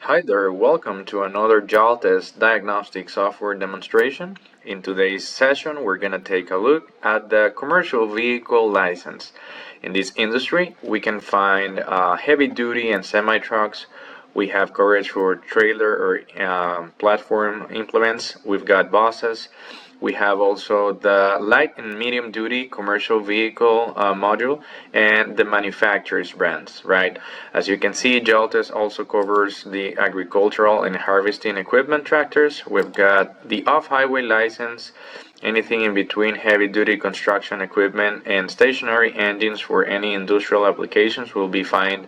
Hi there, welcome to another Jaltest diagnostic software demonstration. In today's session, we're going to take a look at the commercial vehicle license. In this industry, we can find heavy-duty and semi-trucks. We have coverage for trailer or platform implements. We've got buses. We have also the light and medium duty commercial vehicle module and the manufacturer's brands, right? As you can see, Jaltest also covers the agricultural and harvesting equipment tractors. We've got the off-highway license, anything in between heavy duty construction equipment and stationary engines for any industrial applications will be found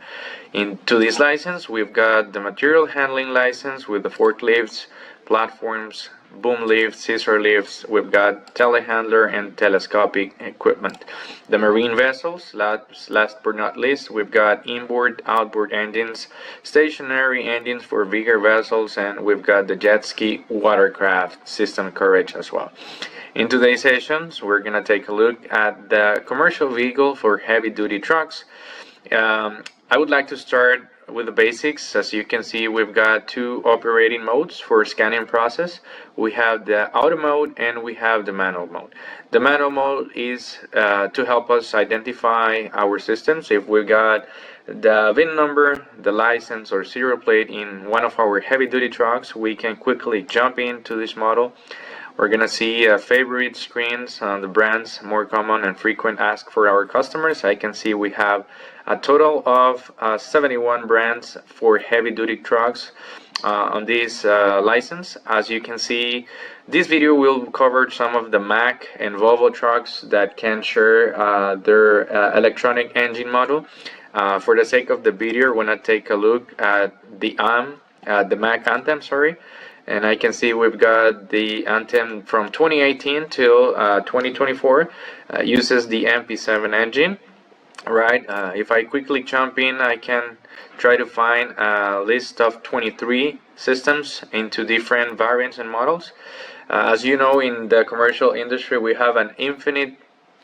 into this license. We've got the material handling license with the forklifts, platforms, boom lifts, scissor lifts. We've got telehandler and telescopic equipment. The marine vessels, last but not least, we've got inboard, outboard engines, stationary engines for bigger vessels, and we've got the jet ski watercraft system coverage as well. In today's sessions, we're going to take a look at the commercial vehicle for heavy-duty trucks. I would like to start with the basics. As you can see, we've got two operating modes for scanning process. We have the auto mode and we have the manual mode. The manual mode is to help us identify our systems. If we've got the VIN number, the license or serial plate in one of our heavy-duty trucks, we can quickly jump into this model. We're gonna see favorite screens on the brands, more common and frequent ask for our customers. I can see we have a total of 71 brands for heavy-duty trucks on this license. As you can see, this video will cover some of the Mack and Volvo trucks that can share their electronic engine model. For the sake of the video, we're gonna take a look at the Mack Anthem, sorry. And I can see we've got the Anthem from 2018 till 2024, uses the MP7 engine, right? If I quickly jump in, I can try to find a list of 23 systems into different variants and models. As you know, in the commercial industry, we have an infinite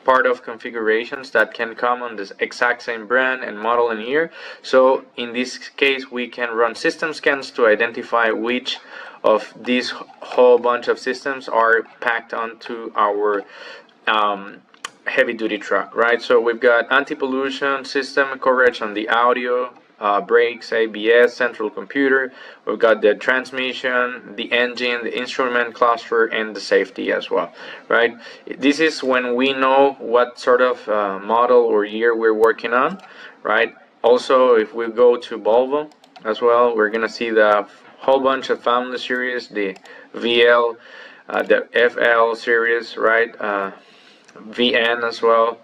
part of configurations that can come on this exact same brand and model and year. So in this case, we can run system scans to identify which of these whole bunch of systems are packed onto our heavy-duty truck, right? So we've got anti-pollution system coverage on the audio, brakes, ABS, central computer. We've got the transmission, the engine, the instrument cluster, and the safety as well, right? This is when we know what sort of model or year we're working on, right? Also, if we go to Volvo as well, we're gonna see the whole bunch of family series, the VL, the FL series, right? VN as well.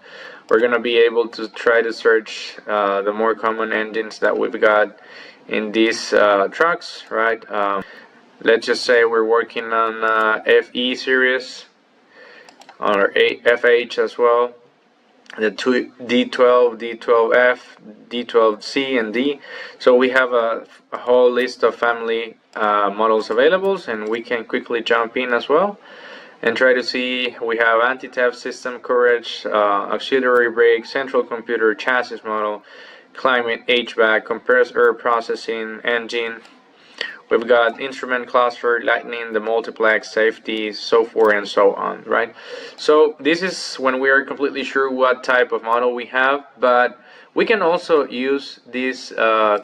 We're gonna be able to try to search the more common engines that we've got in these trucks, right? Let's just say we're working on FE series, or FH as well. The D12, D12F, D12C, and D. So we have a whole list of family models available, and we can quickly jump in as well and try to see. We have anti-theft system coverage, auxiliary brake, central computer, chassis model, climate, HVAC, compressed air processing, engine. We've got instrument cluster, lightning, the multiplex, safety, so forth and so on, right? So this is when we are completely sure what type of model we have, but we can also use this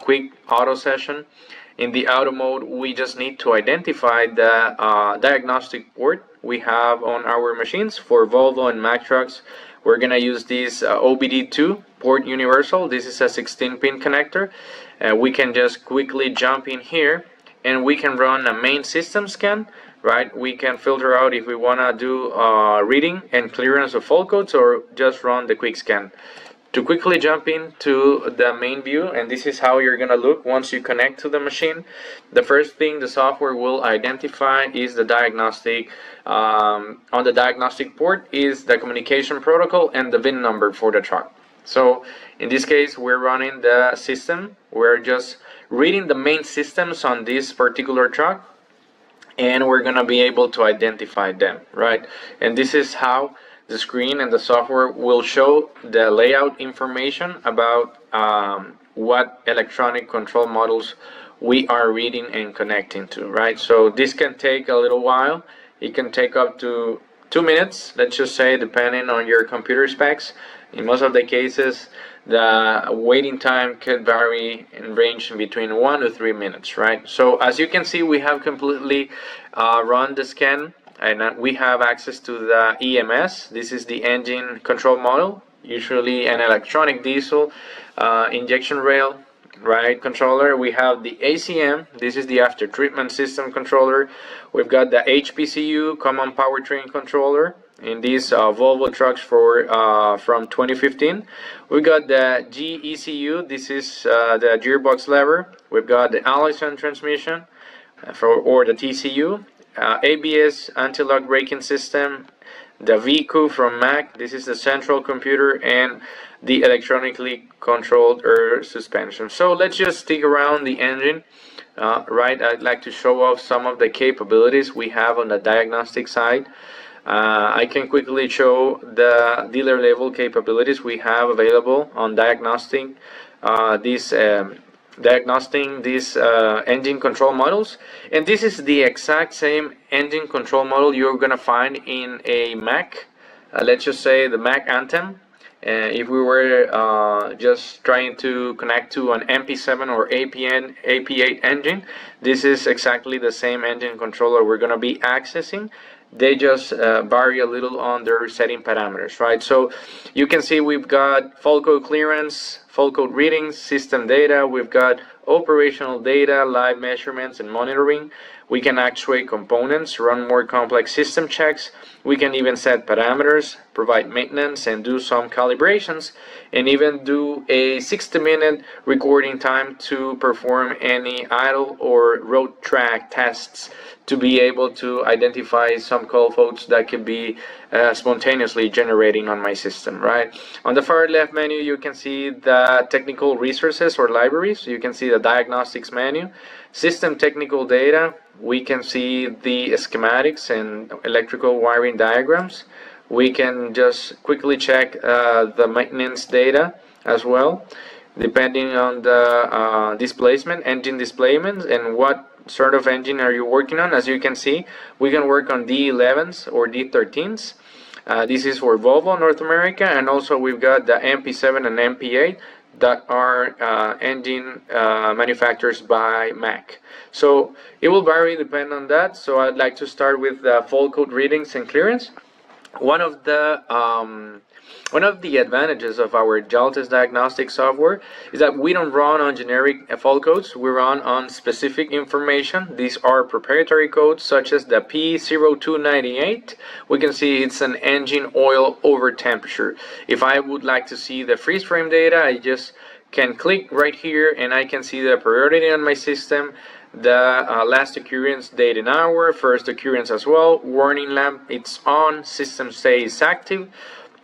quick auto session. In the auto mode, we just need to identify the diagnostic port we have on our machines. For Volvo and Mack trucks, we're gonna use this OBD2 port universal. This is a 16-pin connector. We can just quickly jump in here and we can run a main system scan, right? We can filter out if we want to do reading and clearance of fault codes or just run the quick scan. To quickly jump into the main view, and this is how you're going to look once you connect to the machine. The first thing the software will identify is the diagnostic. On the diagnostic port is the communication protocol and the VIN number for the truck. So in this case, we're running the system. We're just reading the main systems on this particular truck, and we're gonna be able to identify them, right? And this is how the screen and the software will show the layout information about what electronic control models we are reading and connecting to, right? So this can take a little while. It can take up to 2 minutes, let's just say, depending on your computer specs. In most of the cases, the waiting time could vary and range between 1 to 3 minutes, right? So as you can see, we have completely run the scan, and we have access to the EMS. This is the engine control model, usually an electronic diesel injection rail, right, controller. We have the ACM. This is the after treatment system controller. We've got the HPCU, common powertrain controller, in these Volvo trucks from 2015. We've got the GECU. This is the gearbox lever. We've got the Allison transmission or the TCU, ABS anti-lock braking system, the VCU from Mack. This is the central computer, and the electronically controlled air suspension. So let's just stick around the engine. Right, I'd like to show off some of the capabilities we have on the diagnostic side. I can quickly show the dealer level capabilities we have available on diagnostic these engine control models, and this is the exact same engine control model you're gonna find in a Mack, let's just say the Mack Anthem. If we were just trying to connect to an MP7 or AP8 engine, this is exactly the same engine controller we're gonna be accessing. They just vary a little on their setting parameters, right? So you can see we've got fault code clearance, fault code readings, system data. We've got operational data, live measurements, and monitoring. We can actuate components, run more complex system checks. We can even set parameters, provide maintenance, and do some calibrations, and even do a 60-minute recording time to perform any idle or road track tests to be able to identify some call faults that could be spontaneously generating on my system, right? On the far left menu, you can see the technical resources or libraries. You can see the diagnostics menu, system technical data. We can see the schematics and electrical wiring diagrams. We can just quickly check the maintenance data as well, depending on the displacement, engine displacement, and what sort of engine are you working on. As you can see, we can work on D11s or D13s. This is for Volvo North America, and also we've got the MP7 and MP8 that are engine manufacturers by Mack. So it will vary depending on that. So I'd like to start with the fault code readings and clearance. One of the advantages of our Jaltest diagnostic software is that we don't run on generic fault codes. We run on specific information. These are proprietary codes such as the P0298. We can see it's an engine oil over temperature. If I would like to see the freeze frame data, I just can click right here and I can see the priority on my system, the last occurrence date and hour, first occurrence as well, warning lamp it's on, system stays active.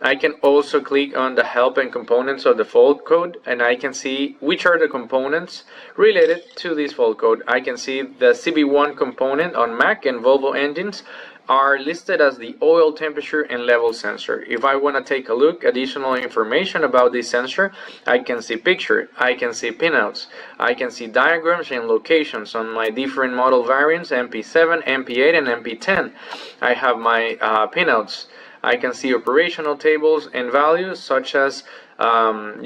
I can also click on the help and components of the fault code, and I can see which are the components related to this fault code. I can see the CB1 component on Mack and Volvo engines are listed as the oil temperature and level sensor. If I want to take a look additional information about this sensor, I can see picture, I can see pinouts, I can see diagrams and locations on my different model variants, MP7, MP8, and MP10. I have my pinouts. I can see operational tables and values such as tightening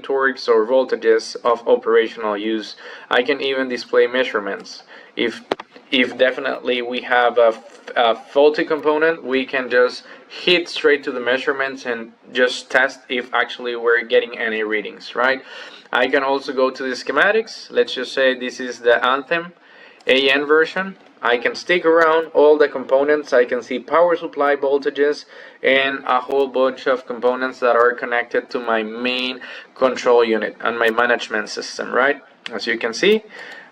torques or voltages of operational use. I can even display measurements. If definitely we have a faulty component, we can just hit straight to the measurements and just test if actually we're getting any readings, right? I can also go to the schematics. Let's just say this is the Anthem AN version. I can stick around all the components. I can see power supply voltages and a whole bunch of components that are connected to my main control unit and my management system, right? As you can see,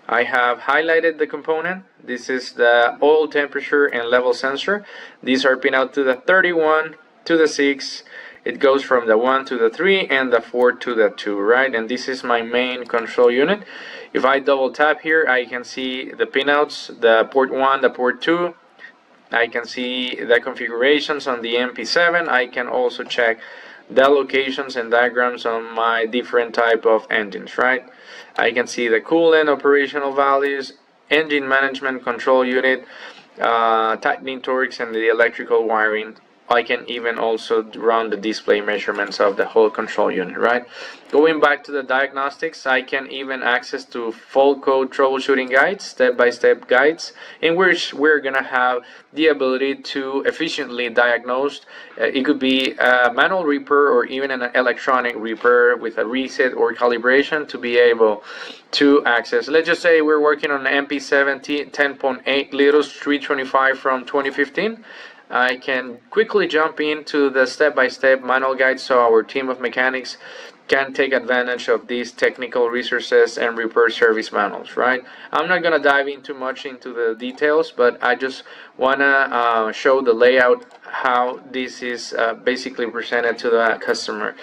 I have highlighted the component. This is the oil temperature and level sensor. These are pinned out to the 31, to the 6. It goes from the 1 to the 3 and the 4 to the 2, right? And this is my main control unit. If I double tap here, I can see the pinouts, the port 1, the port 2. I can see the configurations on the MP7. I can also check the locations and diagrams on my different type of engines, right? I can see the coolant operational values, engine management control unit, tightening torques, and the electrical wiring. I can even also run the display measurements of the whole control unit, right? Going back to the diagnostics, I can even access to full code troubleshooting guides, step-by-step guides, in which we're gonna have the ability to efficiently diagnose. It could be a manual repair or even an electronic repair with a reset or calibration to be able to access. Let's just say we're working on an MP7 10.8 liters 325 from 2015. I can quickly jump into the step-by-step manual guide so our team of mechanics can take advantage of these technical resources and repair service manuals, right? I'm not going to dive into much into the details, but I just want to show the layout, how this is basically presented to the customer.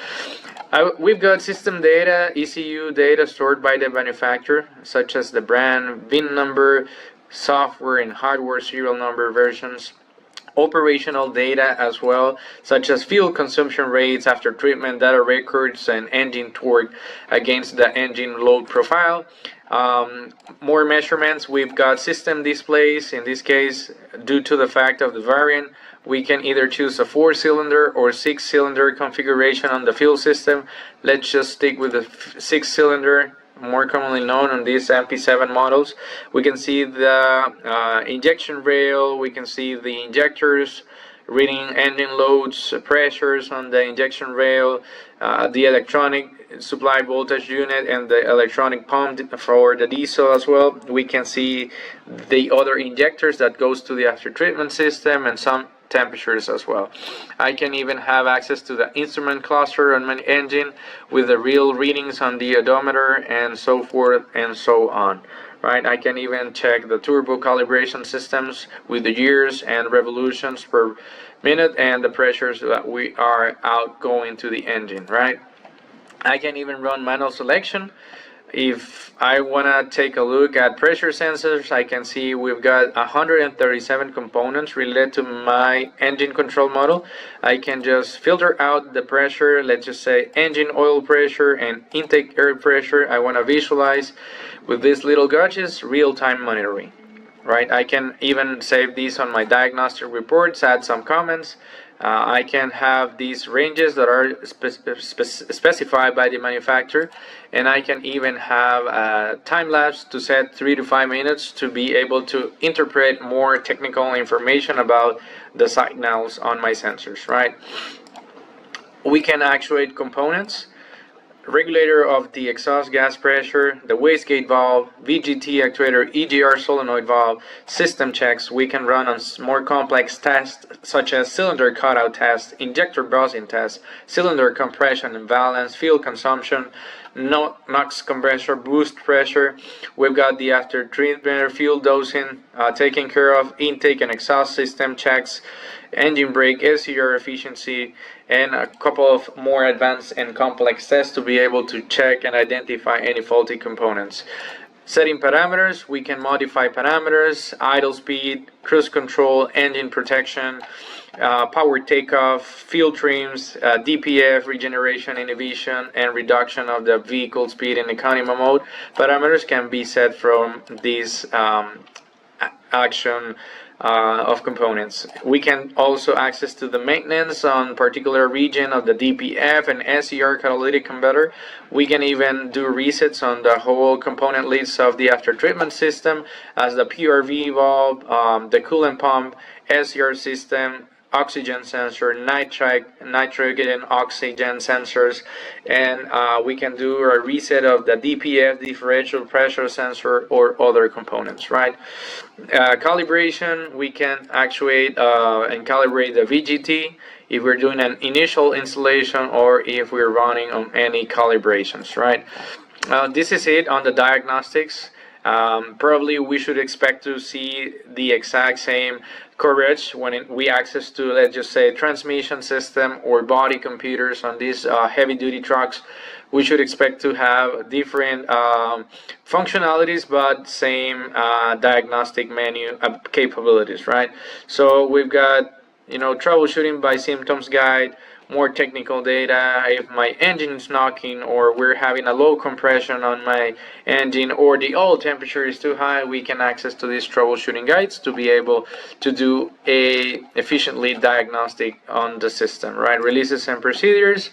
We've got system data, ECU data stored by the manufacturer, such as the brand, VIN number, software and hardware serial number versions, operational data as well, such as fuel consumption rates after treatment, data records, and engine torque against the engine load profile. More measurements, we've got system displays. In this case, due to the fact of the variant, we can either choose a 4-cylinder or 6-cylinder configuration on the fuel system. Let's just stick with the 6-cylinder, more commonly known on these MP7 models. We can see the injection rail, we can see the injectors, reading engine loads, pressures on the injection rail, the electronic supply voltage unit, and the electronic pump for the diesel as well. We can see the other injectors that goes to the after treatment system and some temperatures as well. I can even have access to the instrument cluster on my engine with the real readings on the odometer and so forth and so on, right? I can even check the turbo calibration systems with the gears and revolutions per minute and the pressures that we are outgoing to the engine, right? I can even run manual selection. If I want to take a look at pressure sensors, I can see we've got 137 components related to my engine control model. I can just filter out the pressure, let's just say engine oil pressure and intake air pressure. I want to visualize with these little gauges real-time monitoring, right? I can even save these on my diagnostic reports, add some comments. I can have these ranges that are specified by the manufacturer, and I can even have a time lapse to set 3 to 5 minutes to be able to interpret more technical information about the signals on my sensors, right? We can actuate components, regulator of the exhaust gas pressure, the wastegate valve, VGT actuator, EGR solenoid valve, system checks. We can run on more complex tests such as cylinder cutout test, injector buzzing test, cylinder compression and balance, fuel consumption, NOx compressor, boost pressure. We've got the after treatment fuel dosing taken care of, intake and exhaust system checks, engine brake, SCR efficiency, and a couple of more advanced and complex tests to be able to check and identify any faulty components. Setting parameters, we can modify parameters, idle speed, cruise control, engine protection, power takeoff, fuel trims, DPF, regeneration, inhibition, and reduction of the vehicle speed in economy mode. Parameters can be set from this action of components. We can also access to the maintenance on particular region of the DPF and SCR catalytic converter. We can even do resets on the whole component list of the after treatment system as the PRV valve, the coolant pump, SCR system, oxygen sensor, nitrogen oxygen sensors, and we can do a reset of the DPF differential pressure sensor or other components, right? Calibration, we can actuate and calibrate the VGT if we're doing an initial installation or if we're running on any calibrations, right? This is it on the diagnostics. Probably we should expect to see the exact same coverage when we access to, let's just say, transmission system or body computers on these heavy-duty trucks. We should expect to have different functionalities but same diagnostic menu capabilities, right? So we've got, troubleshooting by symptoms guide. more technical data, if my engine is knocking or we're having a low compression on my engine or the oil temperature is too high, we can access to these troubleshooting guides to be able to do a efficiently diagnostic on the system, right? Releases and procedures,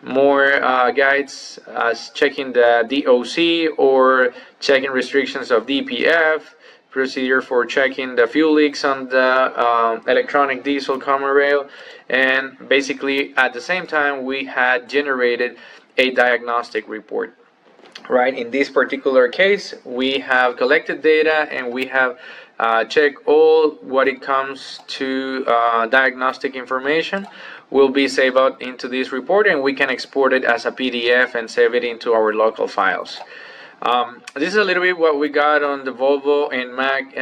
more guides as checking the DOC or checking restrictions of DPF, procedure for checking the fuel leaks on the electronic diesel common rail, and basically at the same time we had generated a diagnostic report. Right, in this particular case we have collected data and we have checked all what it comes to diagnostic information will be saved out into this report, and we can export it as a PDF and save it into our local files. This is a little bit what we got on the Volvo and Mack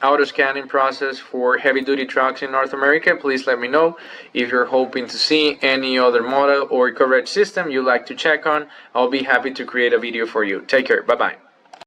auto scanning process for heavy duty trucks in North America. Please let me know if you're hoping to see any other model or coverage system you'd like to check on. I'll be happy to create a video for you. Take care. Bye bye.